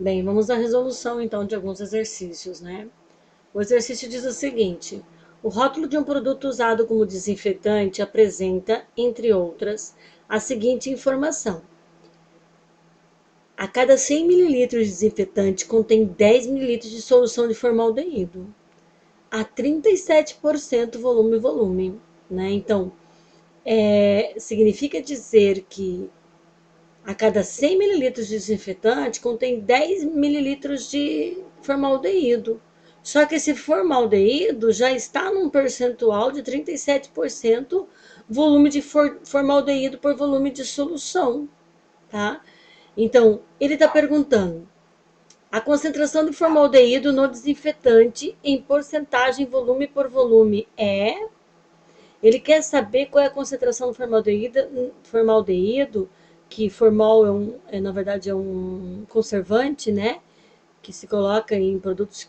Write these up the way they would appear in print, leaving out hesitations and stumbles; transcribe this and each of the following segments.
Bem, vamos à resolução então de alguns exercícios, né? O exercício diz o seguinte: o rótulo de um produto usado como desinfetante apresenta, entre outras, a seguinte informação: a cada 100 mililitros de desinfetante contém 10 mililitros de solução de formaldeído, a 37% volume, né? Então, significa dizer que a cada 100 mililitros de desinfetante contém 10 mililitros de formaldeído. Só que esse formaldeído já está num percentual de 37% volume de formaldeído por volume de solução, tá? Então, ele está perguntando a concentração de formaldeído no desinfetante em porcentagem volume por volume é. Ele quer saber qual é a concentração do formaldeído, que formol na verdade, é um conservante, né? Que se coloca em produtos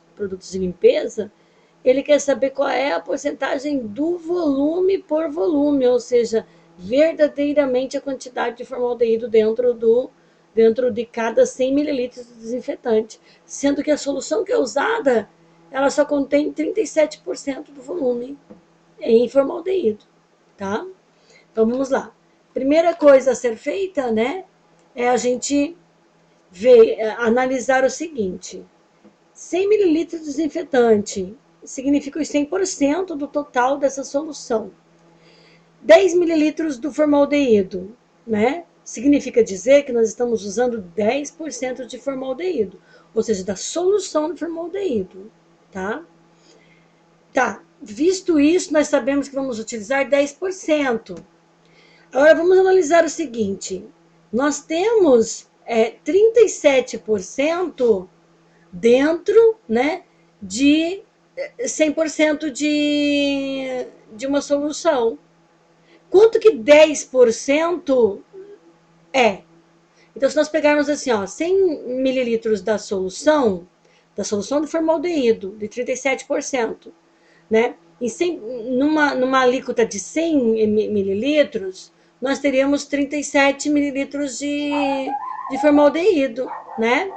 de limpeza. Ele quer saber qual é a porcentagem do volume por volume, ou seja, verdadeiramente a quantidade de formaldeído dentro de cada 100 mililitros de desinfetante, sendo que a solução que é usada, ela só contém 37% do volume em formaldeído, tá? Então vamos lá. Primeira coisa a ser feita, né, é a gente analisar o seguinte: 100 mililitros de desinfetante significa os 100% do total dessa solução. 10 mililitros do formaldeído, né? Significa dizer que nós estamos usando 10% de formaldeído, ou seja, da solução de formaldeído, tá? Tá, visto isso, nós sabemos que vamos utilizar 10%. Agora vamos analisar o seguinte: nós temos 37% dentro, né, de 100% de uma solução. Quanto que 10% é? Então, se nós pegarmos assim, ó, 100 mililitros da solução de formaldeído, de 37%, né? Em 100, numa alíquota de 100 mililitros, nós teríamos 37 mililitros de formaldeído, né?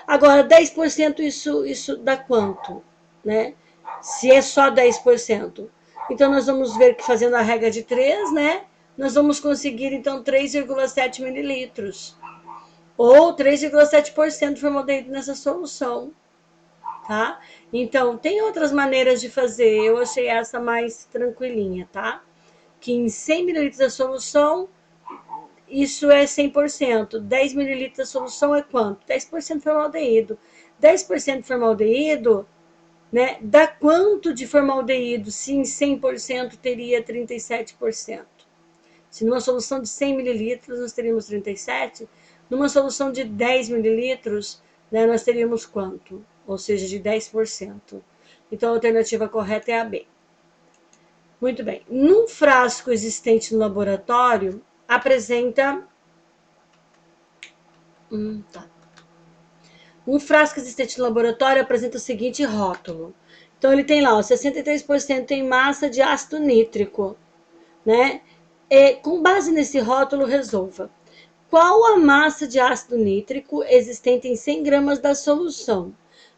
Agora, 10% isso dá quanto, né? Se é só 10%. Então, nós vamos ver que fazendo a regra de 3, né? Nós vamos conseguir, então, 3,7 mililitros. Ou 3,7% de formaldeído nessa solução, tá? Então, tem outras maneiras de fazer. Eu achei essa mais tranquilinha, tá? Que em 100 mililitros da solução, isso é 100%. 10 mililitros da solução é quanto? 10% de formaldeído. 10% de formaldeído, né? Dá quanto de formaldeído se em 100% teria 37%? Se numa solução de 100 mililitros nós teríamos 37, numa solução de 10 mililitros, né, nós teríamos quanto? Ou seja, de 10%. Então a alternativa correta é a B. Muito bem. Num frasco existente no laboratório, apresenta. Tá. Um frasco existente no laboratório apresenta o seguinte rótulo. Então ele tem lá, ó, 63% em massa de ácido nítrico, né? E, com base nesse rótulo, resolva. Qual a massa de ácido nítrico existente em 100 gramas da solução?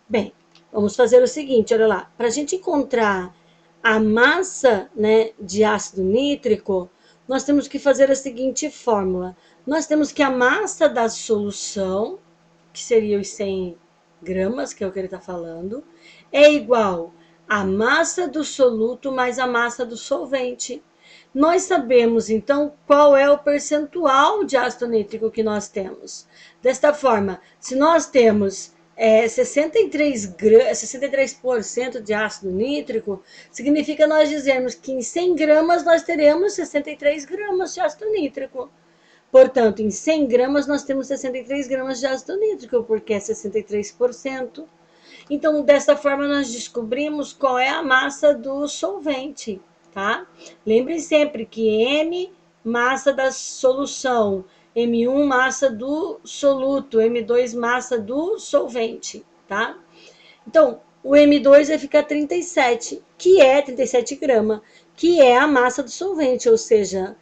Bem, vamos fazer o seguinte, olha lá. Para a gente encontrar a massa, né, de ácido nítrico, nós temos que fazer a seguinte fórmula. Nós temos que a massa da solução, que seria os 100 gramas, que é o que ele está falando, é igual à massa do soluto mais a massa do solvente. Nós sabemos, então, qual é o percentual de ácido nítrico que nós temos. Desta forma, se nós temos 63% de ácido nítrico, significa nós dizermos que em 100 gramas nós teremos 63 gramas de ácido nítrico. Portanto, em 100 gramas nós temos 63 gramas de ácido nítrico, porque é 63%. Então, dessa forma, nós descobrimos qual é a massa do solvente, tá? Lembre sempre que M, massa da solução, M1, massa do soluto, M2, massa do solvente, tá? Então, o M2 vai ficar 37, que é 37 gramas, que é a massa do solvente, ou seja,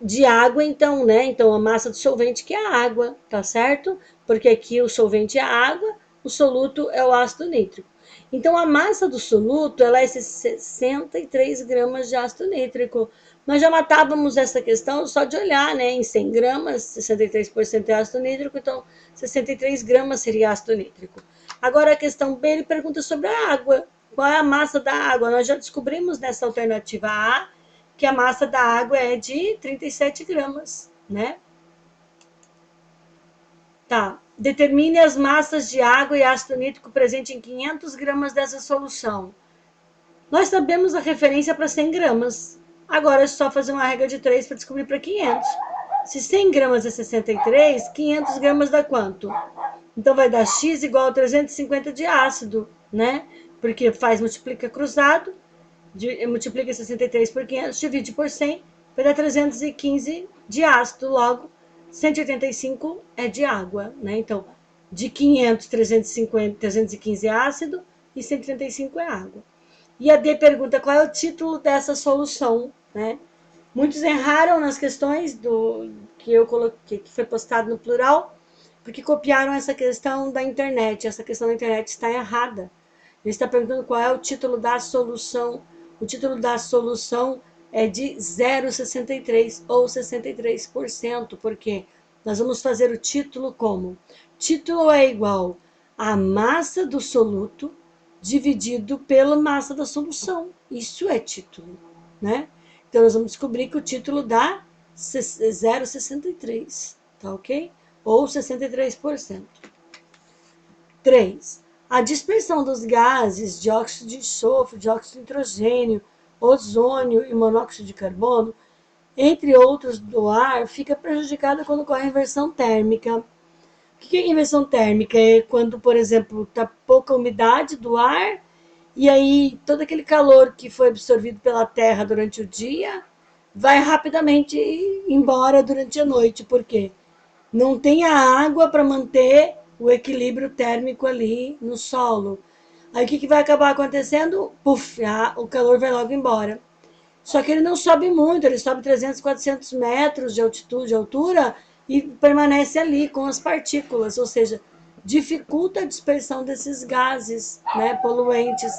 de água, então, né? Então, a massa do solvente que é a água, tá certo? Porque aqui o solvente é a água, o soluto é o ácido nítrico. Então, a massa do soluto, ela é 63 gramas de ácido nítrico. Nós já matávamos essa questão só de olhar, né? Em 100 gramas, 63% é ácido nítrico, então 63 gramas seria ácido nítrico. Agora, a questão B, ele pergunta sobre a água. Qual é a massa da água? Nós já descobrimos nessa alternativa A que a massa da água é de 37 gramas, né? Tá. Determine as massas de água e ácido nítrico presente em 500 gramas dessa solução. Nós sabemos a referência para 100 gramas. Agora é só fazer uma regra de 3 para descobrir para 500. Se 100 gramas é 63, 500 gramas dá quanto? Então vai dar X igual a 350 de ácido, né? Porque multiplica cruzado, multiplica 63 por 500, divide por 100, vai dar 315 de ácido, logo 185 é de água, né? Então, de 500, 350, 315 é ácido e 135 é água. E a D pergunta qual é o título dessa solução, né? Muitos erraram nas questões que eu coloquei, que foi postado no plural, porque copiaram essa questão da internet. Essa questão da internet está errada. Ele está perguntando qual é o título da solução. O título da solução é de 0,63 ou 63%, porque nós vamos fazer o título como? Título é igual à massa do soluto dividido pela massa da solução. Isso é título, né? Então, nós vamos descobrir que o título dá 0,63, tá ok? Ou 63%. 3. A dispersão dos gases dióxido de enxofre, dióxido de nitrogênio, ozônio e monóxido de carbono, entre outros do ar, fica prejudicada quando ocorre inversão térmica. O que é inversão térmica? É quando, por exemplo, está pouca umidade do ar e aí todo aquele calor que foi absorvido pela Terra durante o dia vai rapidamente embora durante a noite. Por quê? Não tem a água para manter o equilíbrio térmico ali no solo. Aí o que vai acabar acontecendo? Puf, o calor vai logo embora. Só que ele não sobe muito, ele sobe 300, 400 metros de altitude, de altura, e permanece ali com as partículas, ou seja, dificulta a dispersão desses gases, né, poluentes.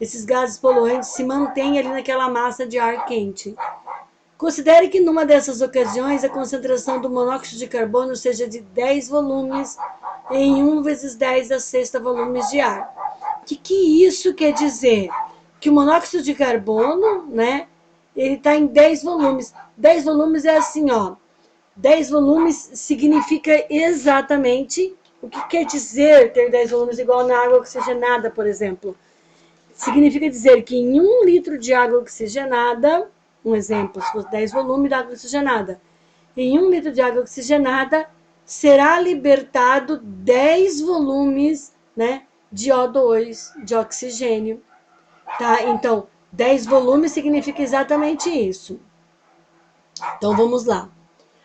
Esses gases poluentes se mantêm ali naquela massa de ar quente. Considere que numa dessas ocasiões a concentração do monóxido de carbono seja de 10 volumes em 1 vezes 10 a sexta volumes de ar. O que isso quer dizer? Que o monóxido de carbono, né, ele está em 10 volumes. 10 volumes é assim, ó. 10 volumes significa exatamente o que quer dizer ter 10 volumes igual na água oxigenada, por exemplo. Significa dizer que em 1 litro de água oxigenada, um exemplo, se fosse 10 volumes de água oxigenada, em 1 litro de água oxigenada será libertado 10 volumes, né, de O2, de oxigênio. Tá? Então, 10 volumes significa exatamente isso. Então, vamos lá.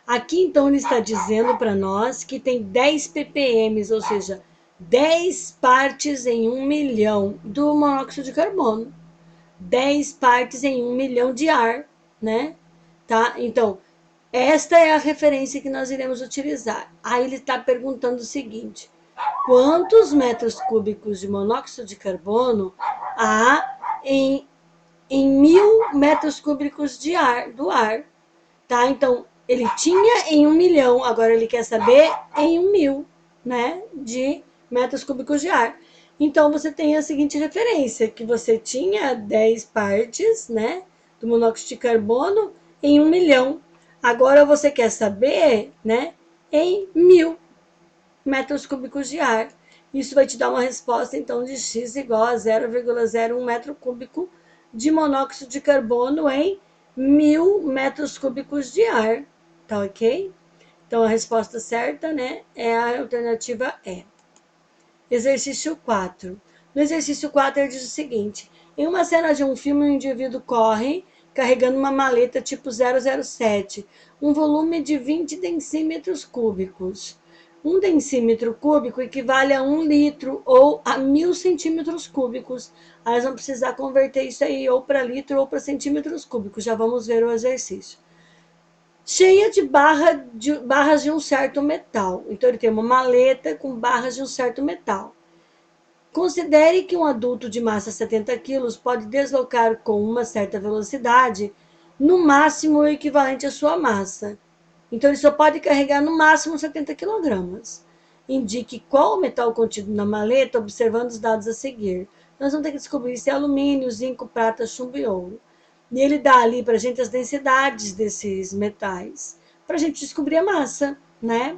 Aqui, então, ele está dizendo para nós que tem 10 ppm, ou seja, 10 partes em 1 milhão do monóxido de carbono. 10 partes em 1 milhão de ar, né? Tá? Então, esta é a referência que nós iremos utilizar. Aí ele está perguntando o seguinte: quantos metros cúbicos de monóxido de carbono há em 1.000 metros cúbicos de ar, do ar? Tá? Então, ele tinha em 1 milhão, agora ele quer saber em 1.000, né? De metros cúbicos de ar. Então, você tem a seguinte referência, que você tinha 10 partes, né, do monóxido de carbono em 1 milhão. Agora você quer saber, né, em 1.000 metros cúbicos de ar. Isso vai te dar uma resposta, então, de X igual a 0,01 metro cúbico de monóxido de carbono em 1.000 metros cúbicos de ar. Tá ok? Então, a resposta certa, né, é a alternativa E. Exercício 4. No exercício 4, ele diz o seguinte: em uma cena de um filme, um indivíduo corre carregando uma maleta tipo 007, um volume de 20 decímetros cúbicos. Um decímetro cúbico equivale a 1 litro ou a 1.000 centímetros cúbicos. Aí nós vamos precisar converter isso aí ou para litro ou para centímetros cúbicos. Já vamos ver o exercício. cheia de barras de um certo metal. Então, ele tem uma maleta com barras de um certo metal. Considere que um adulto de massa 70 quilos pode deslocar com uma certa velocidade, no máximo o equivalente à sua massa. Então, ele só pode carregar no máximo 70 quilogramas. Indique qual o metal contido na maleta, observando os dados a seguir. Nós vamos ter que descobrir se é alumínio, zinco, prata, chumbo e ouro. E ele dá ali para a gente as densidades desses metais, para a gente descobrir a massa, né?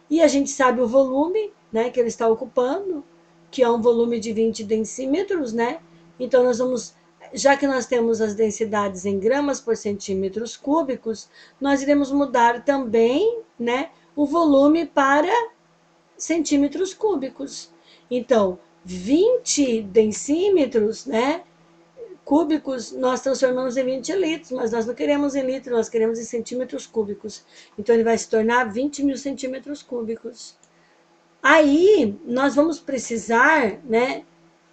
E a gente sabe o volume, né, que ele está ocupando, que é um volume de 20 densímetros, né? Então, nós vamos, já que nós temos as densidades em gramas por centímetros cúbicos, nós iremos mudar também, né, o volume para centímetros cúbicos. Então, 20 densímetros, né, cúbicos, nós transformamos em 20 litros, mas nós não queremos em litros, nós queremos em centímetros cúbicos. Então, ele vai se tornar 20 mil centímetros cúbicos. Aí, nós vamos precisar, né,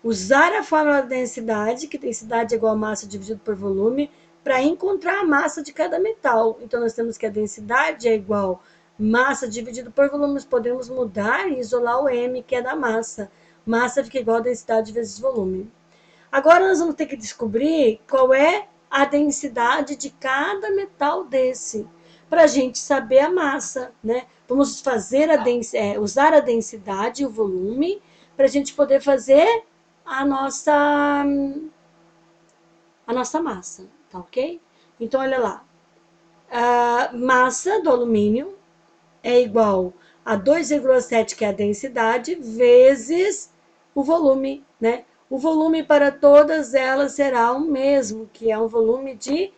usar a fórmula da densidade, que densidade é igual a massa dividido por volume, para encontrar a massa de cada metal. Então, nós temos que a densidade é igual massa dividido por volume. Podemos mudar e isolar o M, que é da massa. Massa fica igual a densidade vezes volume. Agora nós vamos ter que descobrir qual é a densidade de cada metal desse, para a gente saber a massa, né? Vamos fazer usar a densidade e o volume para a gente poder fazer a nossa massa, tá ok? Então, olha lá. A massa do alumínio é igual a 2,7, que é a densidade, vezes o volume, né? O volume para todas elas será o mesmo, que é um volume de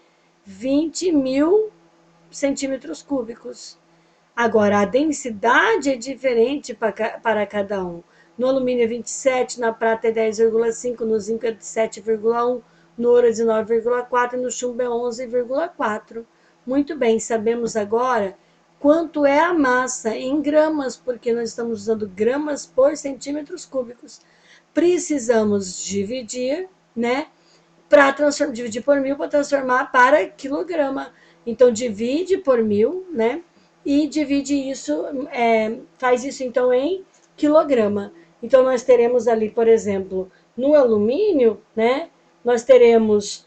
20 mil centímetros cúbicos. Agora, a densidade é diferente para cada um. No alumínio é 27, na prata é 10,5, no zinco é 7,1, no ouro é 19,4 e no chumbo é 11,4. Muito bem, sabemos agora quanto é a massa em gramas, porque nós estamos usando gramas por centímetros cúbicos. Precisamos dividir, né? Para dividir por mil para transformar para quilograma. Então, divide por mil, né? E divide isso, faz isso então em quilograma. Então, nós teremos ali, por exemplo, no alumínio, né? Nós teremos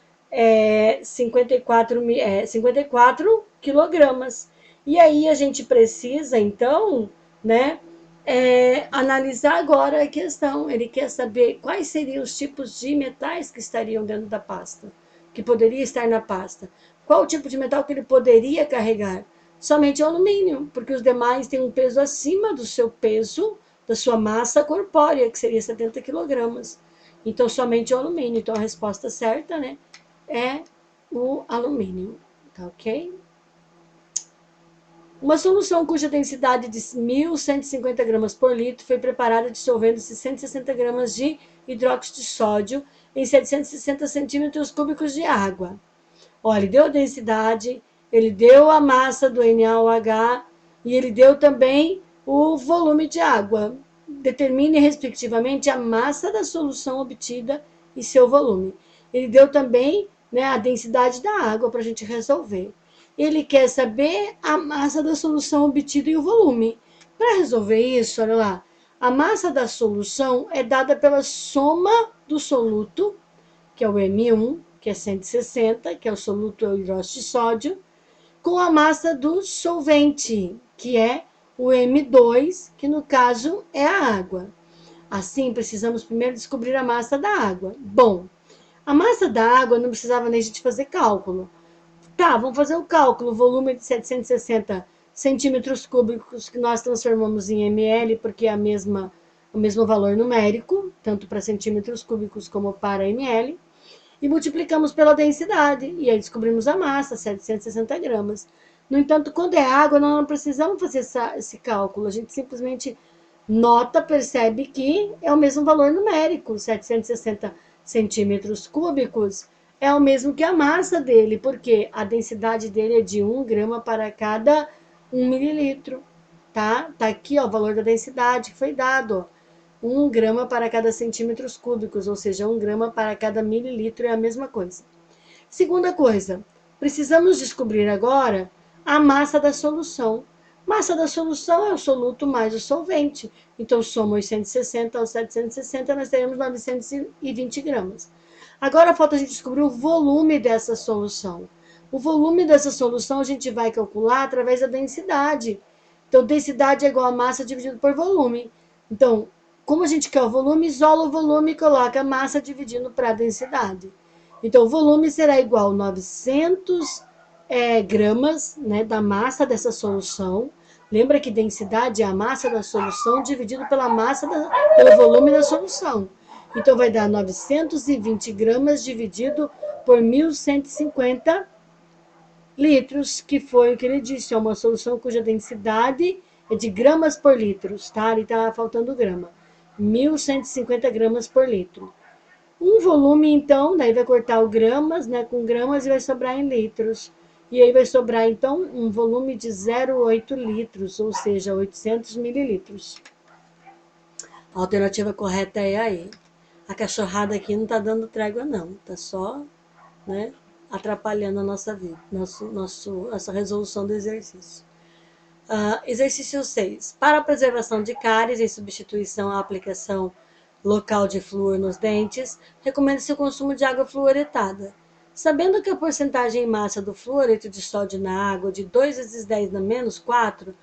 54 quilogramas. E aí a gente precisa, então, né, analisar agora a questão. Ele quer saber quais seriam os tipos de metais que estariam dentro da pasta, que poderia estar na pasta. Qual o tipo de metal que ele poderia carregar? Somente o alumínio, porque os demais têm um peso acima do seu peso, da sua massa corpórea, que seria 70 quilogramas. Então, somente o alumínio. Então, a resposta certa, né, é o alumínio. Tá ok? Uma solução cuja densidade de 1.150 gramas por litro foi preparada dissolvendo-se 160 gramas de hidróxido de sódio em 760 centímetros cúbicos de água. Olha, ele deu a densidade, ele deu a massa do NaOH e ele deu também o volume de água. Determine, respectivamente, a massa da solução obtida e seu volume. Ele deu também, né, a densidade da água para a gente resolver. Ele quer saber a massa da solução obtida e o volume. Para resolver isso, olha lá, a massa da solução é dada pela soma do soluto, que é o M1, que é 160, que é o soluto hidróxido de sódio, com a massa do solvente, que é o M2, que no caso é a água. Assim, precisamos primeiro descobrir a massa da água. Bom, a massa da água não precisava nem a gente fazer cálculo. Tá, vamos fazer o cálculo. O volume de 760 centímetros cúbicos que nós transformamos em ml, porque é o mesmo valor numérico, tanto para centímetros cúbicos como para ml, e multiplicamos pela densidade, e aí descobrimos a massa, 760 gramas. No entanto, quando é água, nós não precisamos fazer esse cálculo, a gente simplesmente nota, percebe que é o mesmo valor numérico, 760 centímetros cúbicos, é o mesmo que a massa dele, porque a densidade dele é de 1 grama para cada 1 mililitro, tá? Tá aqui, ó, o valor da densidade que foi dado, ó. 1 grama para cada centímetros cúbicos, ou seja, 1 grama para cada mililitro é a mesma coisa. Segunda coisa, precisamos descobrir agora a massa da solução. Massa da solução é o soluto mais o solvente. Então, soma 860 aos 760, nós teremos 920 gramas. Agora falta a gente descobrir o volume dessa solução. O volume dessa solução a gente vai calcular através da densidade. Então, densidade é igual a massa dividido por volume. Então, como a gente quer o volume, isola o volume e coloca a massa dividindo para a densidade. Então, o volume será igual a 900 gramas, né, da massa dessa solução. Lembra que densidade é a massa da solução dividido pelo volume da solução. Então, vai dar 920 gramas dividido por 1.150 litros, que foi o que ele disse, é uma solução cuja densidade é de gramas por litro, tá? Ali tá faltando grama. 1.150 gramas por litro. Um volume, então, daí vai cortar o gramas, né, com gramas e vai sobrar em litros. E aí vai sobrar, então, um volume de 0,8 litros, ou seja, 800 mililitros. A alternativa correta é aí. A cachorrada aqui não tá dando trégua, não. Tá só, né, atrapalhando a nossa vida, nossa resolução do exercício. Exercício 6. Para a preservação de cáries em substituição à aplicação local de flúor nos dentes, recomenda-se o consumo de água fluoretada. Sabendo que a porcentagem em massa do fluoreto de sódio na água é de 2 vezes 10 na menos 4%,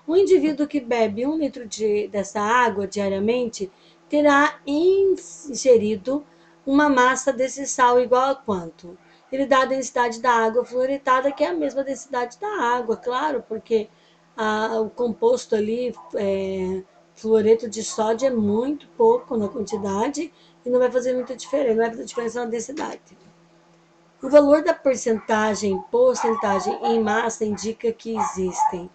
um indivíduo que bebe 1 litro dessa água diariamente terá ingerido uma massa desse sal igual a quanto? Ele dá a densidade da água fluoretada, que é a mesma densidade da água, claro, porque o composto ali, fluoreto de sódio, é muito pouco na quantidade e não vai fazer muita diferença, não vai fazer diferença na densidade. O valor da porcentagem em massa indica que existem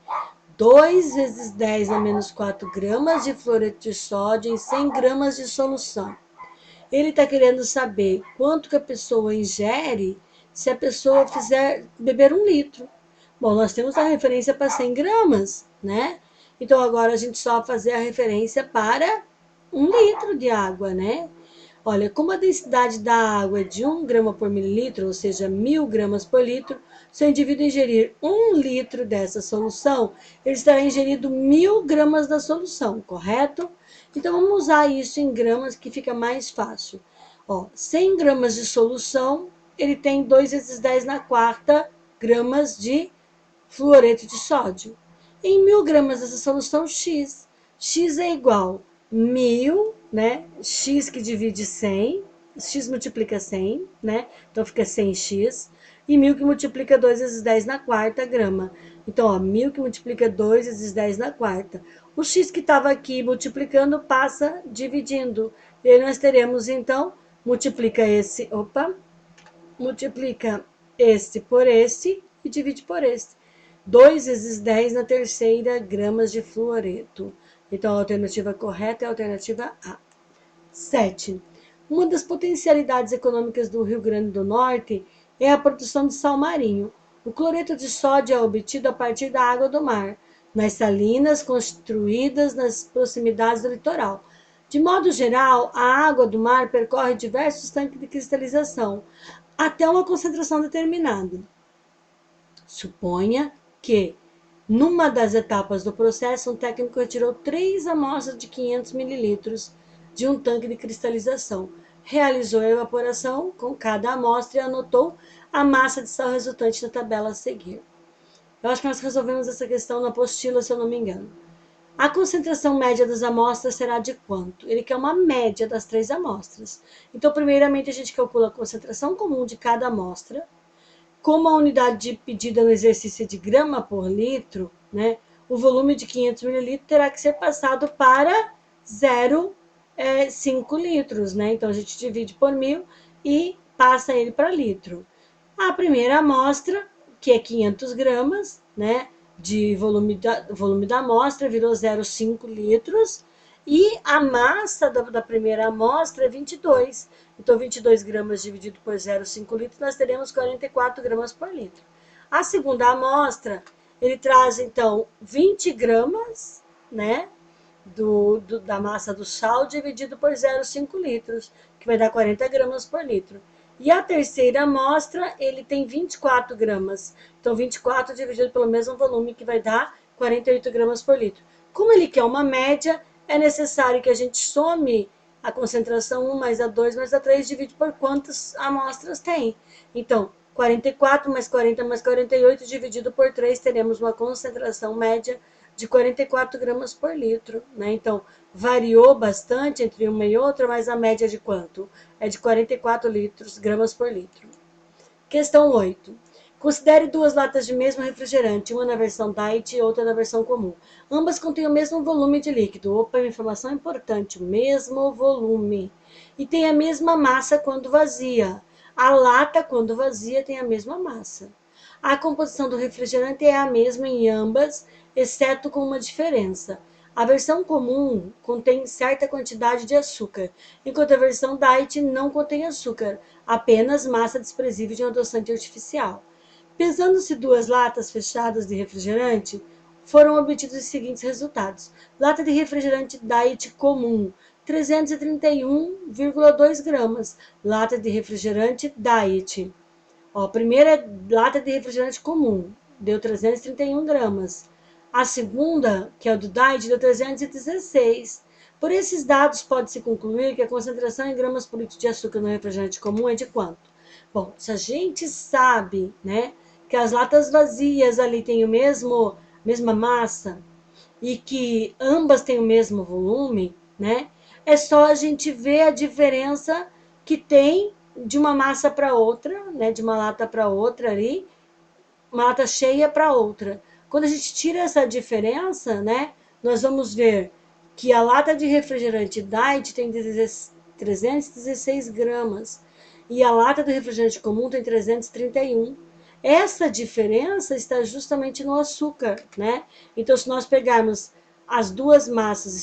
2 vezes 10 a menos 4 gramas de fluoreto de sódio em 100 gramas de solução. Ele está querendo saber quanto que a pessoa ingere se a pessoa beber 1 litro. Bom, nós temos a referência para 100 gramas, né? Então, agora a gente só vai fazer a referência para 1 litro de água, né? Olha, como a densidade da água é de 1 grama por mililitro, ou seja, 1.000 gramas por litro, se o indivíduo ingerir 1 litro dessa solução, ele estará ingerindo 1.000 gramas da solução, correto? Então, vamos usar isso em gramas, que fica mais fácil. 100 gramas de solução, ele tem 2 vezes 10 na quarta gramas de fluoreto de sódio. Em 1.000 gramas dessa solução, X. X é igual 1.000, né? X que divide 100, X multiplica 100, né? Então fica 100x. E 1.000 que multiplica 2 vezes 10 na quarta grama. Então, 1.000 que multiplica 2 vezes 10 na quarta. O X que estava aqui multiplicando passa dividindo. E aí nós teremos, então, multiplica este por este e divide por este. 2 vezes 10 na terceira gramas de fluoreto. Então, a alternativa correta é a alternativa A. 7. Uma das potencialidades econômicas do Rio Grande do Norte é a produção de sal marinho. O cloreto de sódio é obtido a partir da água do mar, nas salinas construídas nas proximidades do litoral. De modo geral, a água do mar percorre diversos tanques de cristalização, até uma concentração determinada. Suponha que, numa das etapas do processo, um técnico retirou 3 amostras de 500 mililitros de um tanque de cristalização. Realizou a evaporação com cada amostra e anotou a massa de sal resultante na tabela a seguir. Eu acho que nós resolvemos essa questão na apostila, se eu não me engano. A concentração média das amostras será de quanto? Ele quer uma média das 3 amostras. Então, primeiramente, a gente calcula a concentração comum de cada amostra. Como a unidade pedida no exercício é de grama por litro, né, o volume de 500 mililitros terá que ser passado para 0,5 litros. Né? Então, a gente divide por 1.000 e passa ele para litro. A primeira amostra, que é 500 gramas, né, de volume da amostra, virou 0,5 litros. E a massa da primeira amostra é 22. Então, 22 gramas dividido por 0,5 litros, nós teremos 44 gramas por litro. A segunda amostra, ele traz, então, 20 gramas, né, da massa do sal dividido por 0,5 litros, que vai dar 40 gramas por litro. E a terceira amostra, ele tem 24 gramas. Então, 24 dividido pelo mesmo volume, que vai dar 48 gramas por litro. Como ele quer uma média, é necessário que a gente some a concentração 1 mais a 2 mais a 3, divide por quantas amostras tem. Então, 44 mais 40 mais 48 dividido por 3, teremos uma concentração média de 44 gramas por litro, né? Então, variou bastante entre uma e outra, mas a média é de quanto? É de 44 gramas por litro. Questão 8. Considere duas latas de mesmo refrigerante, uma na versão diet e outra na versão comum. Ambas contêm o mesmo volume de líquido. Opa, uma informação importante, o mesmo volume. E tem a mesma massa quando vazia. A lata, quando vazia, tem a mesma massa. A composição do refrigerante é a mesma em ambas, exceto com uma diferença. A versão comum contém certa quantidade de açúcar, enquanto a versão diet não contém açúcar, apenas massa desprezível de um adoçante artificial. Pesando-se duas latas fechadas de refrigerante, foram obtidos os seguintes resultados. Lata de refrigerante diet comum, 331,2 gramas. Lata de refrigerante diet. Ó, a primeira lata de refrigerante comum deu 331 gramas. A segunda, que é o do diet, deu 316. Por esses dados, pode-se concluir que a concentração em gramas por litro de açúcar no refrigerante comum é de quanto? Bom, se a gente sabe, né, que as latas vazias ali têm mesma massa e que ambas têm o mesmo volume, né, é só a gente ver a diferença que tem de uma massa para outra, né, de uma lata para outra ali, uma lata cheia para outra. Quando a gente tira essa diferença, né, nós vamos ver que a lata de refrigerante diet tem 316 gramas e a lata do refrigerante comum tem 331. Essa diferença está justamente no açúcar, né? Então, se nós pegarmos as duas massas e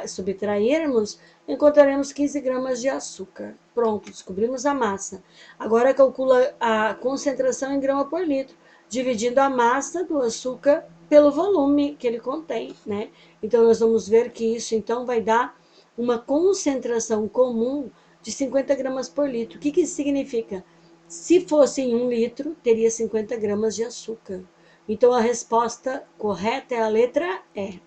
subtrairmos, encontraremos 15 gramas de açúcar. Pronto, descobrimos a massa. Agora calcula a concentração em grama por litro, dividindo a massa do açúcar pelo volume que ele contém, né? Então, nós vamos ver que isso, então, vai dar uma concentração comum de 50 gramas por litro. O que isso significa? Se fosse em 1 litro, teria 50 gramas de açúcar. Então, a resposta correta é a letra E.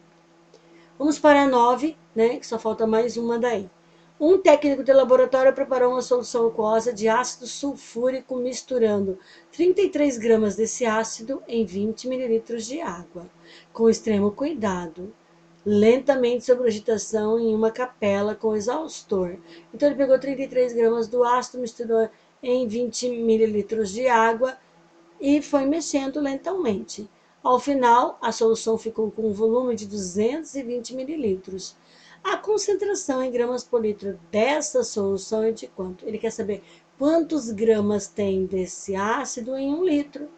Vamos para a 9, né, que só falta mais uma daí. Um técnico de laboratório preparou uma solução aquosa de ácido sulfúrico misturando 33 gramas desse ácido em 20 mililitros de água, com extremo cuidado, lentamente sob agitação em uma capela com exaustor. Então ele pegou 33 gramas do ácido, misturou em 20 mililitros de água e foi mexendo lentamente. Ao final, a solução ficou com um volume de 220 mililitros. A concentração em gramas por litro dessa solução é de quanto? Ele quer saber quantos gramas tem desse ácido em 1 litro,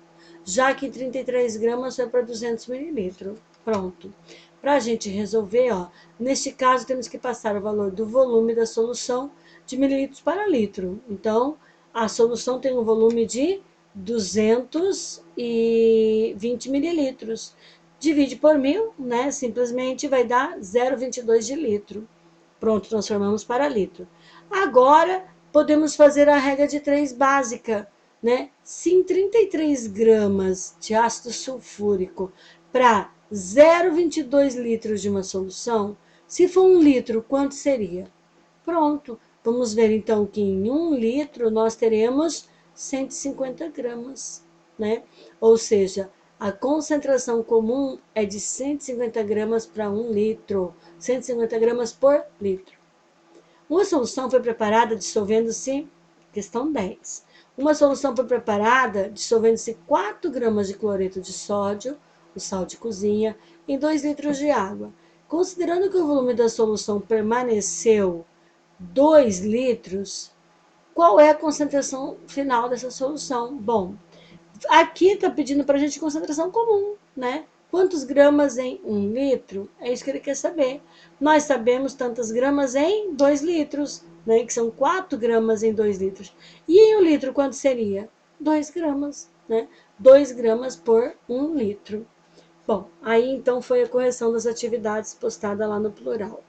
já que 33 gramas foi para 200 mililitros. Pronto. Para a gente resolver, ó, neste caso temos que passar o valor do volume da solução de mililitros para litro. Então, a solução tem um volume de 220 mililitros. Divide por 1.000, né? Simplesmente vai dar 0,22 de litro. Pronto, transformamos para litro. Agora, podemos fazer a regra de 3 básica, né? Se em 33 gramas de ácido sulfúrico para 0,22 litros de uma solução, se for 1 litro, quanto seria? Pronto, vamos ver então que em 1 litro nós teremos 150 gramas, né? Ou seja, a concentração comum é de 150 gramas para 1 litro, 150 gramas por litro. Uma solução foi preparada dissolvendo-se, questão 10. Uma solução foi preparada dissolvendo-se 4 gramas de cloreto de sódio, o sal de cozinha, em 2 litros de água. Considerando que o volume da solução permaneceu 2 litros, qual é a concentração final dessa solução? Bom, aqui está pedindo para a gente concentração comum, né? Quantos gramas em 1 litro? É isso que ele quer saber. Nós sabemos tantas gramas em 2 litros, né? Que são 4 gramas em 2 litros. E em 1 litro, quanto seria? 2 gramas, né? 2 gramas por 1 litro. Bom, aí então foi a correção das atividades postada lá no plural.